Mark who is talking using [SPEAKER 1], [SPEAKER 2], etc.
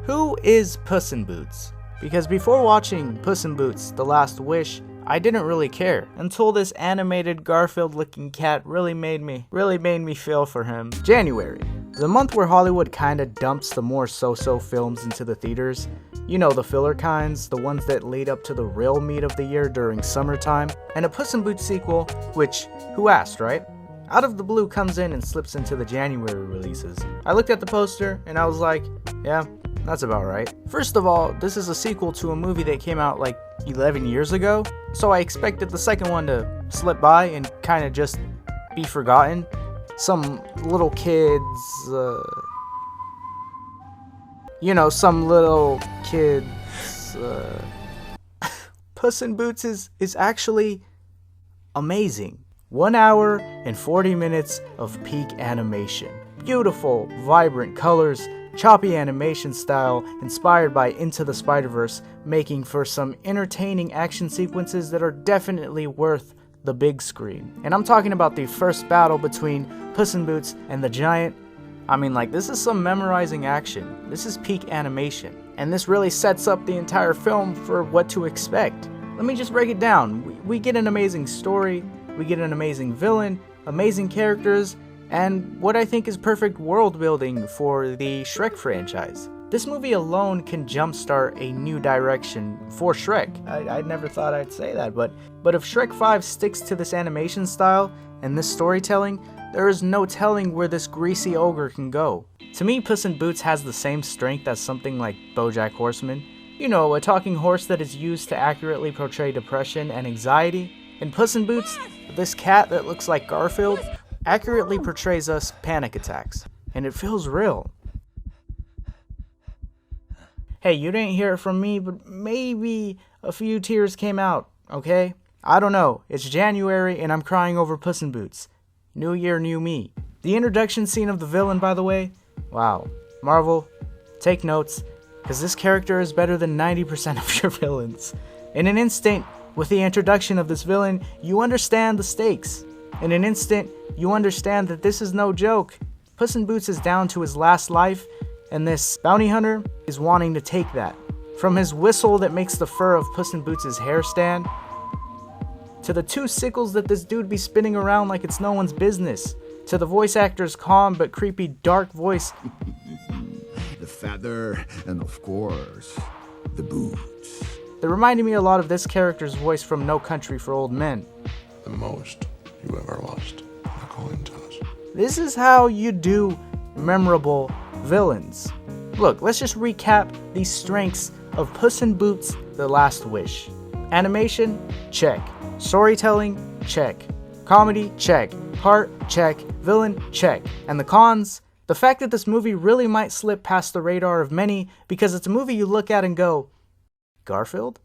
[SPEAKER 1] Who is Puss in Boots? Because before watching Puss in Boots: The Last Wish, I didn't really care until this animated Garfield-looking cat really made me feel for him. January, the month where Hollywood kinda dumps the more so-so films into the theaters. You know, the filler kinds, the ones that lead up to the real meat of the year during summertime. And a Puss in Boots sequel, which, who asked, right? Out of the blue comes in and slips into the January releases. I looked at the poster and I was like, yeah, that's about right. First of all, this is a sequel to a movie that came out like 11 years ago, so I expected the second one to slip by and kind of just be forgotten. Some little kids, Puss in Boots is actually amazing. 1 hour and 40 minutes of peak animation. Beautiful, vibrant colors, choppy animation style inspired by Into the Spider-Verse, making for some entertaining action sequences that are definitely worth the big screen. And I'm talking about the first battle between Puss in Boots and the giant. I mean, like, this is some memorizing action. This is peak animation. And this really sets up the entire film for what to expect. Let me just break it down. We get an amazing story, we get an amazing villain, amazing characters, and what I think is perfect world building for the Shrek franchise. This movie alone can jumpstart a new direction for Shrek. I never thought I'd say that, but if Shrek 5 sticks to this animation style and this storytelling, there is no telling where this greasy ogre can go. To me, Puss in Boots has the same strength as something like BoJack Horseman. You know, a talking horse that is used to accurately portray depression and anxiety. In Puss in Boots, this cat that looks like Garfield accurately portrays us panic attacks, and it feels real. Hey, you didn't hear it from me, but maybe a few tears came out, okay? I don't know, it's January and I'm crying over Puss in Boots. New year, new me. The introduction scene of the villain, by the way, wow. Marvel, take notes, because this character is better than 90% of your villains. In an instant, with the introduction of this villain, you understand the stakes. In an instant, you understand that this is no joke. Puss in Boots is down to his last life, and this bounty hunter is wanting to take that. From his whistle that makes the fur of Puss in Boots' hair stand, to the 2 sickles that this dude be spinning around like it's no one's business, to the voice actor's calm but creepy dark voice.
[SPEAKER 2] The feather, and of course, the boots.
[SPEAKER 1] That reminded me a lot of this character's voice from No Country for Old Men.
[SPEAKER 3] The most you ever lost. Now call him to us.
[SPEAKER 1] This is how you do memorable villains. Look, let's just recap the strengths of Puss in Boots: The Last Wish. Animation? Check. Storytelling? Check. Comedy? Check. Heart? Check. Villain? Check. And the cons? The fact that this movie really might slip past the radar of many because it's a movie you look at and go, Garfield?